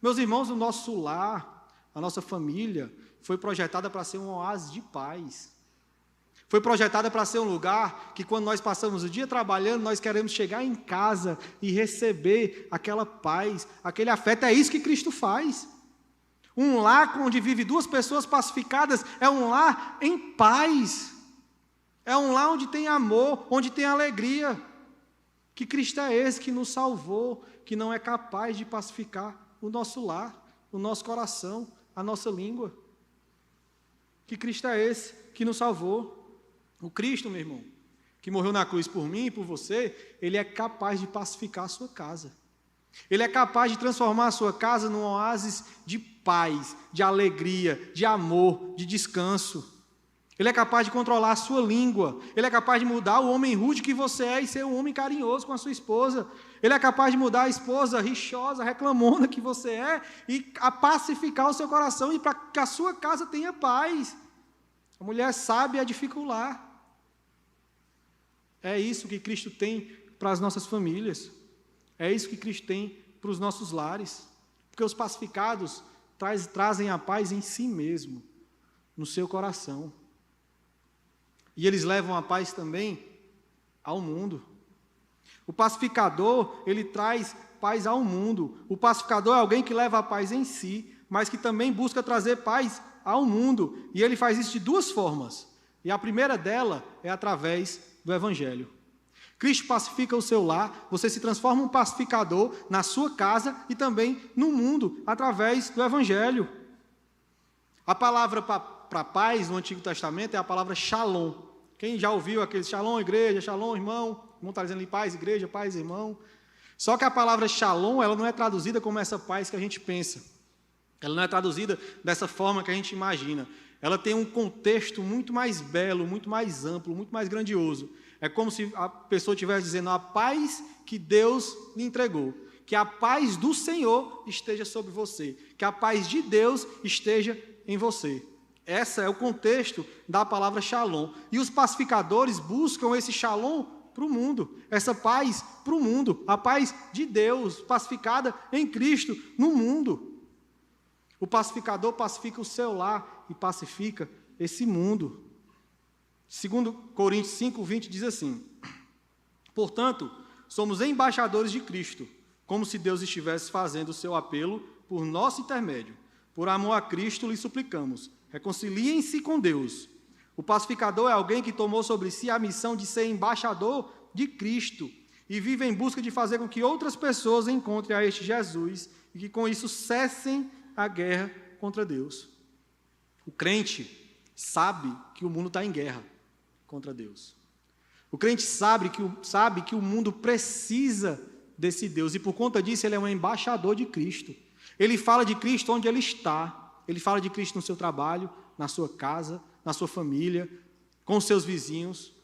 Meus irmãos, o nosso lar, a nossa família, foi projetada para ser um oásis de paz. Foi projetada para ser um lugar que, quando nós passamos o dia trabalhando, nós queremos chegar em casa e receber aquela paz, aquele afeto. É isso que Cristo faz. Um lar onde vive duas pessoas pacificadas é um lar em paz. É um lar onde tem amor, onde tem alegria. Que Cristo é esse que nos salvou, que não é capaz de pacificar o nosso lar, o nosso coração, a nossa língua. Que Cristo é esse que nos salvou. O Cristo, meu irmão, que morreu na cruz por mim e por você, ele é capaz de pacificar a sua casa. Ele é capaz de transformar a sua casa num oásis de paz, de alegria, de amor, de descanso. Ele é capaz de controlar a sua língua. Ele é capaz de mudar o homem rude que você é e ser um homem carinhoso com a sua esposa. Ele é capaz de mudar a esposa rixosa, reclamona que você é e a pacificar o seu coração e para que a sua casa tenha paz. A mulher sabe edificar. É isso que Cristo tem para as nossas famílias. É isso que Cristo tem para os nossos lares. Porque os pacificados trazem a paz em si mesmo, no seu coração. E eles levam a paz também ao mundo. O pacificador, ele traz paz ao mundo. O pacificador é alguém que leva a paz em si, mas que também busca trazer paz ao mundo, e ele faz isso de duas formas. E a primeira dela é através do Evangelho. Cristo pacifica o seu lar, você se transforma em um pacificador na sua casa e também no mundo, através do Evangelho. A palavra para paz no Antigo Testamento é a palavra shalom. Quem já ouviu aquele shalom, igreja, shalom, irmão? Irmão está dizendo ali paz, igreja, paz, irmão. Só que a palavra shalom, ela não é traduzida como essa paz que a gente pensa. Ela não é traduzida dessa forma que a gente imagina. Ela tem um contexto muito mais belo, muito mais amplo, muito mais grandioso. É como se a pessoa estivesse dizendo a paz que Deus lhe entregou. Que a paz do Senhor esteja sobre você. Que a paz de Deus esteja em você. Esse é o contexto da palavra shalom. E os pacificadores buscam esse shalom para o mundo. Essa paz para o mundo. A paz de Deus, pacificada em Cristo, no mundo. O pacificador pacifica o seu lar e pacifica esse mundo. 2 Coríntios 5:20 diz assim: portanto, somos embaixadores de Cristo, como se Deus estivesse fazendo o seu apelo por nosso intermédio. Por amor a Cristo lhe suplicamos, reconciliem-se com Deus. O pacificador é alguém que tomou sobre si a missão de ser embaixador de Cristo e vive em busca de fazer com que outras pessoas encontrem a este Jesus e que com isso cessem a guerra contra Deus. O crente sabe que o mundo está em guerra contra Deus. O crente sabe que o mundo precisa desse Deus, e por conta disso ele é um embaixador de Cristo. Ele fala de Cristo onde ele está, ele fala de Cristo no seu trabalho, na sua casa, na sua família, com os seus vizinhos.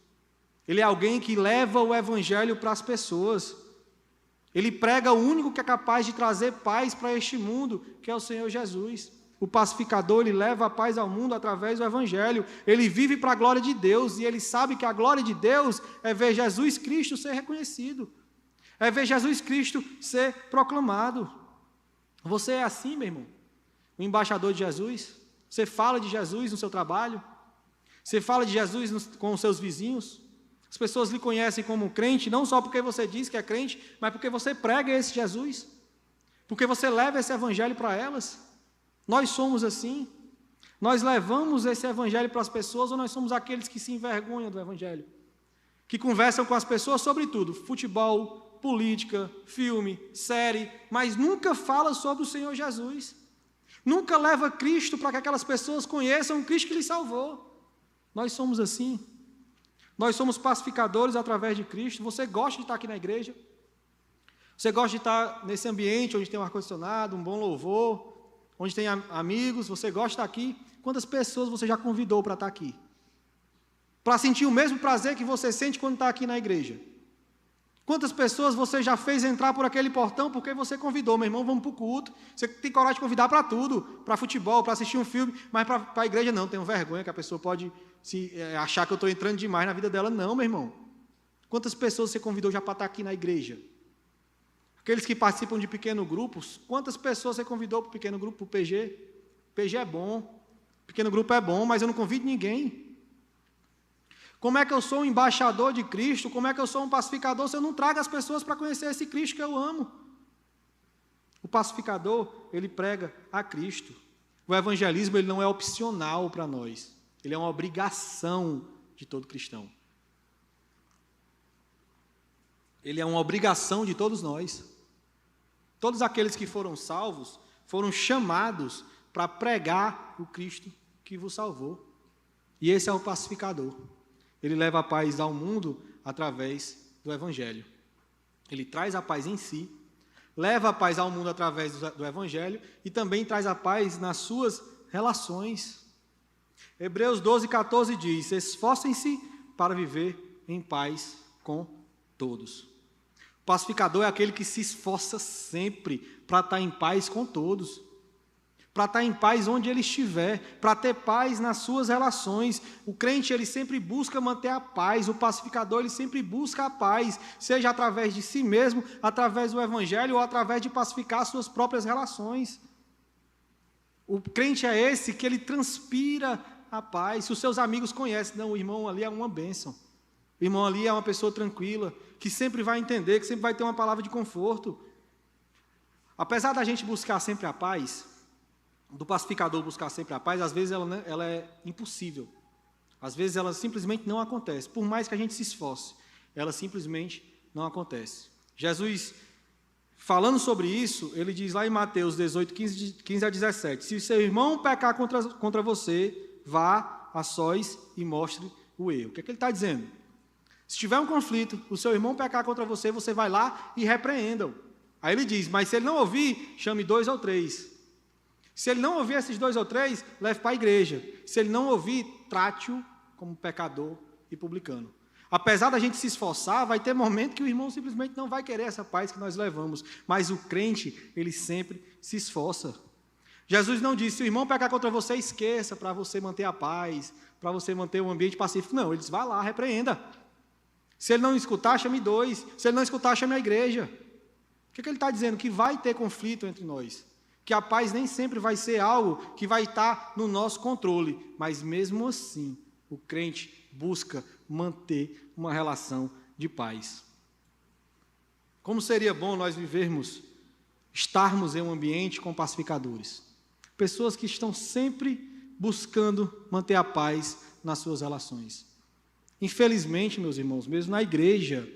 Ele é alguém que leva o Evangelho para as pessoas. Ele prega o único que é capaz de trazer paz para este mundo, que é o Senhor Jesus. O pacificador, ele leva a paz ao mundo através do Evangelho. Ele vive para a glória de Deus, e ele sabe que a glória de Deus é ver Jesus Cristo ser reconhecido. É ver Jesus Cristo ser proclamado. Você é assim, meu irmão? O embaixador de Jesus? Você fala de Jesus no seu trabalho? Você fala de Jesus com os seus vizinhos? As pessoas lhe conhecem como crente, não só porque você diz que é crente, mas porque você prega esse Jesus. Porque você leva esse evangelho para elas. Nós somos assim. Nós levamos esse evangelho para as pessoas, ou nós somos aqueles que se envergonham do evangelho? Que conversam com as pessoas sobre tudo, futebol, política, filme, série, mas nunca fala sobre o Senhor Jesus. Nunca leva Cristo para que aquelas pessoas conheçam o Cristo que lhes salvou. Nós somos assim. Nós somos pacificadores através de Cristo. Você gosta de estar aqui na igreja? Você gosta de estar nesse ambiente onde tem um ar-condicionado, um bom louvor, onde tem amigos? Você gosta de estar aqui? Quantas pessoas você já convidou para estar aqui? Para sentir o mesmo prazer que você sente quando está aqui na igreja? Quantas pessoas você já fez entrar por aquele portão porque você convidou? Meu irmão, vamos para o culto. Você tem coragem de convidar para tudo, para futebol, para assistir um filme, mas para a igreja não, tenho vergonha que a pessoa pode achar que eu estou entrando demais na vida dela. Não, meu irmão. Quantas pessoas você convidou já para estar aqui na igreja? Aqueles que participam de pequenos grupos, quantas pessoas você convidou para o pequeno grupo, para o PG? PG é bom, pequeno grupo é bom, mas eu não convido ninguém. Como é que eu sou um embaixador de Cristo? Como é que eu sou um pacificador se eu não trago as pessoas para conhecer esse Cristo que eu amo? O pacificador, ele prega a Cristo. O evangelismo, ele não é opcional para nós. Ele é uma obrigação de todo cristão. Ele é uma obrigação de todos nós. Todos aqueles que foram salvos foram chamados para pregar o Cristo que vos salvou. E esse é o pacificador. Ele leva a paz ao mundo através do Evangelho. Ele traz a paz em si, leva a paz ao mundo através do Evangelho e também traz a paz nas suas relações. Hebreus 12:14 diz: esforcem-se para viver em paz com todos. O pacificador é aquele que se esforça sempre para estar em paz com todos. Para estar em paz onde ele estiver, para ter paz nas suas relações. O crente, ele sempre busca manter a paz, o pacificador, ele sempre busca a paz, seja através de si mesmo, através do Evangelho, ou através de pacificar as suas próprias relações. O crente é esse que ele transpira a paz. Se os seus amigos conhecem, não, o irmão ali é uma bênção, o irmão ali é uma pessoa tranquila, que sempre vai entender, que sempre vai ter uma palavra de conforto. Apesar da gente buscar sempre a paz, do pacificador buscar sempre a paz, às vezes ela é impossível. Às vezes ela simplesmente não acontece. Por mais que a gente se esforce, ela simplesmente não acontece. Jesus, falando sobre isso, ele diz lá em Mateus 18, 15 a 17, se seu irmão pecar contra você, vá a sós e mostre o erro. O que é que ele está dizendo? Se tiver um conflito, o seu irmão pecar contra você, você vai lá e repreenda-o. Aí ele diz, mas se ele não ouvir, chame 2 ou 3. Se ele não ouvir esses 2 ou 3, leve para a igreja. Se ele não ouvir, trate-o como pecador e publicano. Apesar da gente se esforçar, vai ter momento que o irmão simplesmente não vai querer essa paz que nós levamos. Mas o crente, ele sempre se esforça. Jesus não disse, se o irmão pecar contra você, esqueça, para você manter a paz, para você manter o ambiente pacífico. Não, ele diz, vá lá, repreenda. Se ele não escutar, chame 2. Se ele não escutar, chame a igreja. O que ele está dizendo? Que vai ter conflito entre nós. Que a paz nem sempre vai ser algo que vai estar no nosso controle. Mas mesmo assim, o crente busca manter uma relação de paz. Como seria bom nós estarmos em um ambiente com pacificadores. Pessoas que estão sempre buscando manter a paz nas suas relações. Infelizmente, meus irmãos, mesmo na igreja,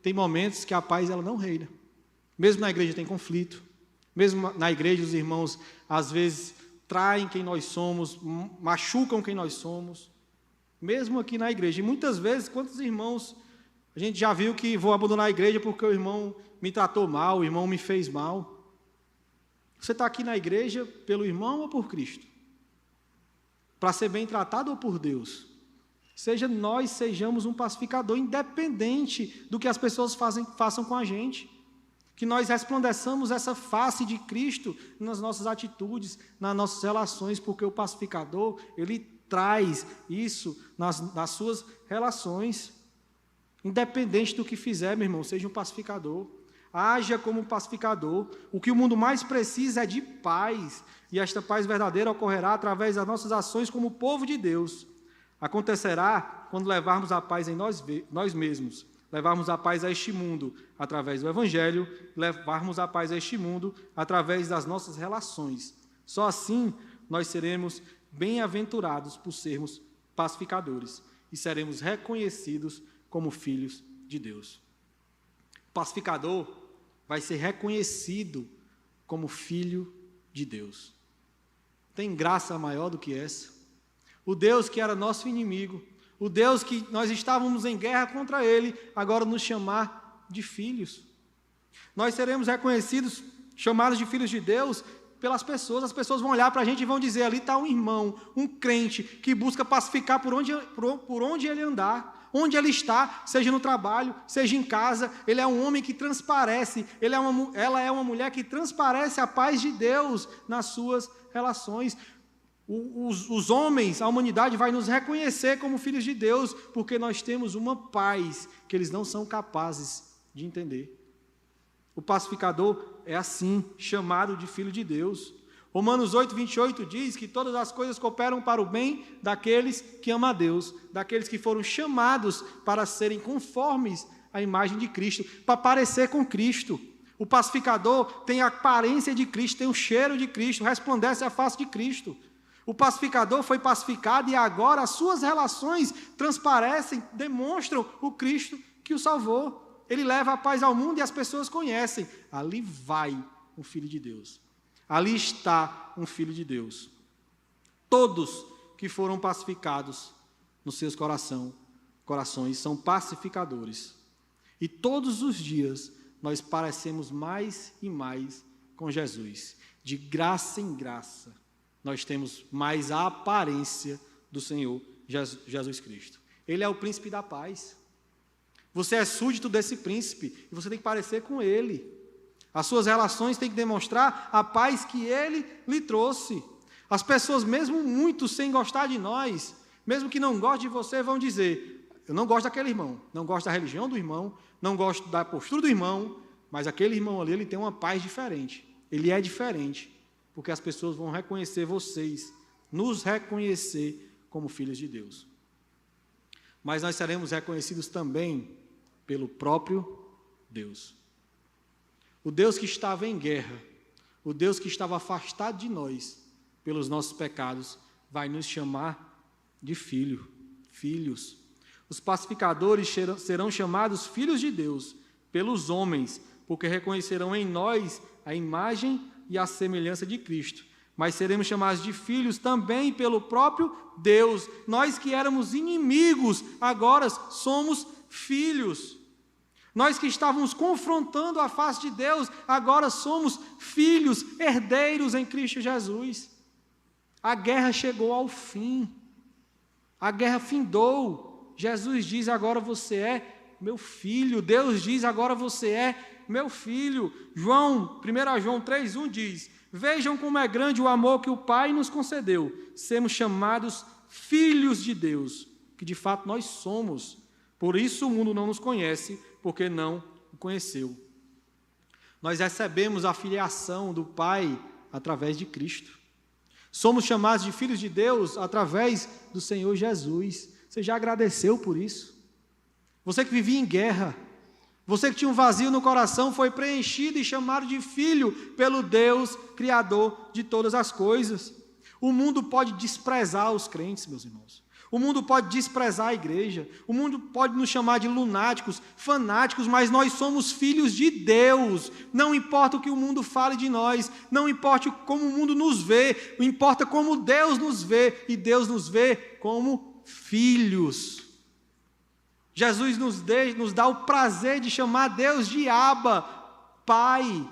tem momentos que a paz ela não reina. Mesmo na igreja tem conflito. Mesmo na igreja os irmãos, às vezes, traem quem nós somos, machucam quem nós somos. Mesmo aqui na igreja. E muitas vezes, quantos irmãos, a gente já viu que vou abandonar a igreja porque o irmão me tratou mal, o irmão me fez mal. Você está aqui na igreja pelo irmão ou por Cristo? Para ser bem tratado ou por Deus? Sejamos um pacificador, independente do que as pessoas façam com a gente. Que nós resplandeçamos essa face de Cristo nas nossas atitudes, nas nossas relações, porque o pacificador, ele traz isso nas suas relações. Independente do que fizer, meu irmão, seja um pacificador. Haja como um pacificador. O que o mundo mais precisa é de paz. E esta paz verdadeira ocorrerá através das nossas ações como povo de Deus. Acontecerá quando levarmos a paz em nós mesmos. Levarmos a paz a este mundo através do Evangelho, levarmos a paz a este mundo através das nossas relações. Só assim nós seremos bem-aventurados por sermos pacificadores e seremos reconhecidos como filhos de Deus. O pacificador vai ser reconhecido como filho de Deus. Tem graça maior do que essa? O Deus que era nosso inimigo, o Deus que nós estávamos em guerra contra Ele, agora nos chamar de filhos. Nós seremos reconhecidos, chamados de filhos de Deus, pelas pessoas. As pessoas vão olhar para a gente e vão dizer, ali está um irmão, um crente, que busca pacificar por onde ele andar, onde ele está, seja no trabalho, seja em casa. Ele é um homem que transparece, ela é uma mulher que transparece a paz de Deus nas suas relações. Os homens, a humanidade vai nos reconhecer como filhos de Deus, porque nós temos uma paz que eles não são capazes de entender. O pacificador é assim, chamado de filho de Deus. Romanos 8, 28 diz que todas as coisas cooperam para o bem daqueles que amam a Deus, daqueles que foram chamados para serem conformes à imagem de Cristo, para parecer com Cristo. O pacificador tem a aparência de Cristo, tem o cheiro de Cristo, resplandece a face de Cristo. O pacificador foi pacificado e agora as suas relações transparecem, demonstram o Cristo que o salvou. Ele leva a paz ao mundo e as pessoas conhecem. Ali vai um filho de Deus. Ali está um filho de Deus. Todos que foram pacificados nos seus corações são pacificadores. E todos os dias nós parecemos mais e mais com Jesus. De graça em graça, nós temos mais a aparência do Senhor Jesus Cristo. Ele é o príncipe da paz. Você é súdito desse príncipe e você tem que parecer com ele. As suas relações têm que demonstrar a paz que ele lhe trouxe. As pessoas, mesmo muito sem gostar de nós, mesmo que não gostem de você, vão dizer, eu não gosto daquele irmão, não gosto da religião do irmão, não gosto da postura do irmão, mas aquele irmão ali, ele tem uma paz diferente. Ele é diferente, porque as pessoas vão reconhecer vocês, nos reconhecer como filhos de Deus. Mas nós seremos reconhecidos também pelo próprio Deus. O Deus que estava em guerra, o o Deus que estava afastado de nós pelos nossos pecados, vai nos chamar de filhos. Os pacificadores serão chamados filhos de Deus pelos homens, porque reconhecerão em nós a imagem e a semelhança de Cristo. Mas seremos chamados de filhos também pelo próprio Deus. Nós que éramos inimigos, agora somos filhos. Nós que estávamos confrontando a face de Deus, agora somos filhos, herdeiros em Cristo Jesus. A guerra chegou ao fim. A guerra findou. Jesus diz: agora você é meu filho. Deus diz: agora você é meu filho. 1 João 3,1 diz: vejam como é grande o amor que o Pai nos concedeu. Sermos chamados filhos de Deus, que de fato nós somos. Por isso o mundo não nos conhece, porque não o conheceu. Nós recebemos a filiação do Pai através de Cristo. Somos chamados de filhos de Deus através do Senhor Jesus. Você já agradeceu por isso? Você que vivia em guerra, você que tinha um vazio no coração, foi preenchido e chamado de filho pelo Deus Criador de todas as coisas. O mundo pode desprezar os crentes, meus irmãos. O mundo pode desprezar a igreja, o mundo pode nos chamar de lunáticos, fanáticos, mas nós somos filhos de Deus. Não importa o que o mundo fale de nós, não importa como o mundo nos vê, importa como Deus nos vê, e Deus nos vê como filhos. Jesus nos dá o prazer de chamar Deus de Abba, Pai.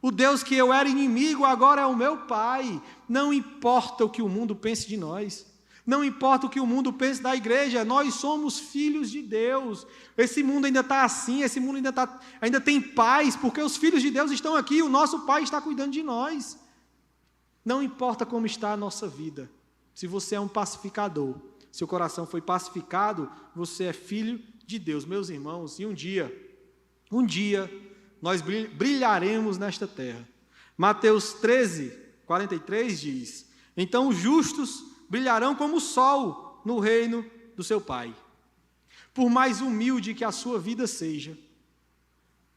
O Deus que eu era inimigo agora é o meu Pai. Não importa o que o mundo pense de nós. Não importa o que o mundo pense da igreja, nós somos filhos de Deus. Esse mundo ainda está assim, esse mundo ainda tem paz, porque os filhos de Deus estão aqui, e o nosso Pai está cuidando de nós. Não importa como está a nossa vida, se você é um pacificador, seu coração foi pacificado, você é filho de Deus. Meus irmãos, e um dia nós brilharemos nesta terra. Mateus 13:43 diz: então os justos brilharão como o sol no reino do seu Pai. Por mais humilde que a sua vida seja,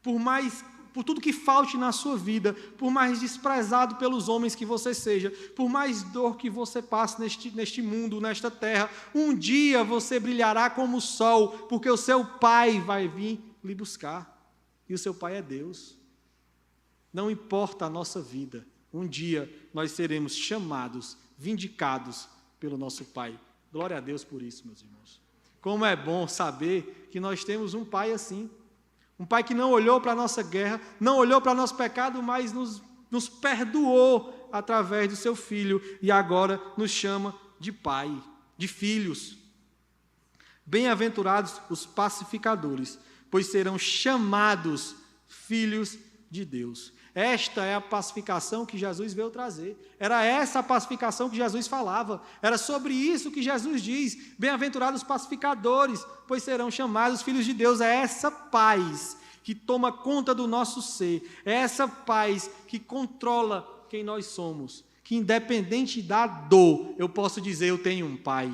por tudo que falte na sua vida, por mais desprezado pelos homens que você seja, por mais dor que você passe neste mundo, nesta terra, um dia você brilhará como o sol, porque o seu Pai vai vir lhe buscar. E o seu Pai é Deus. Não importa a nossa vida, um dia nós seremos chamados, vindicados pelo nosso Pai. Glória a Deus por isso, meus irmãos. Como é bom saber que nós temos um Pai assim. Um Pai que não olhou para a nossa guerra, não olhou para o nosso pecado, mas nos perdoou através do seu Filho e agora nos chama de Pai, de filhos. Bem-aventurados os pacificadores, pois serão chamados filhos de Deus. Esta é a pacificação que Jesus veio trazer. Era essa a pacificação que Jesus falava. Era sobre isso que Jesus diz: bem-aventurados os pacificadores, pois serão chamados filhos de Deus. É essa paz que toma conta do nosso ser. É essa paz que controla quem nós somos. Que independente da dor, eu posso dizer: eu tenho um Pai.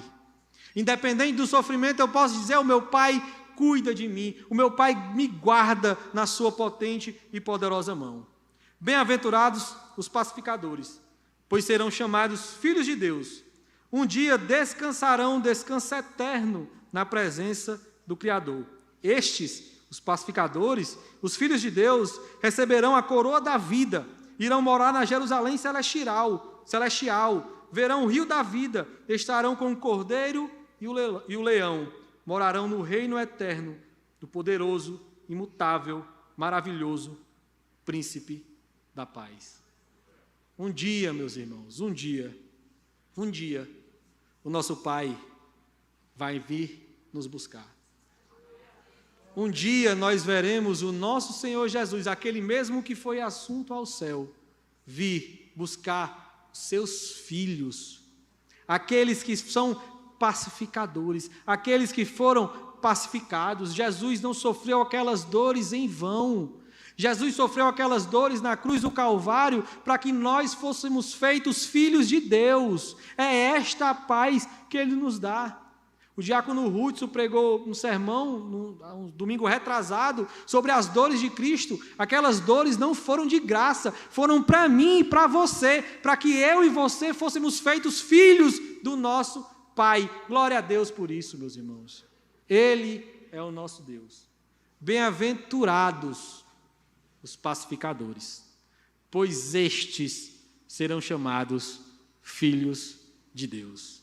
Independente do sofrimento, eu posso dizer: o meu Pai cuida de mim. O meu Pai me guarda na sua potente e poderosa mão. Bem-aventurados os pacificadores, pois serão chamados filhos de Deus. Um dia descansarão descanso eterno na presença do Criador. Estes, os pacificadores, os filhos de Deus, receberão a coroa da vida, irão morar na Jerusalém celestial, verão o rio da vida, estarão com o cordeiro e o leão, morarão no reino eterno do poderoso, imutável, maravilhoso príncipe da paz. Um dia, meus irmãos, um dia, o nosso Pai vai vir nos buscar. Um dia nós veremos o nosso Senhor Jesus, aquele mesmo que foi assunto ao céu, vir buscar seus filhos, aqueles que são pacificadores, aqueles que foram pacificados. Jesus não sofreu aquelas dores em vão. Jesus sofreu aquelas dores na cruz do Calvário para que nós fôssemos feitos filhos de Deus. É esta a paz que Ele nos dá. O diácono Hudson pregou um sermão, um domingo retrasado, sobre as dores de Cristo. Aquelas dores não foram de graça, foram para mim e para você, para que eu e você fôssemos feitos filhos do nosso Pai. Glória a Deus por isso, meus irmãos. Ele é o nosso Deus. Bem-aventurados os pacificadores, pois estes serão chamados filhos de Deus.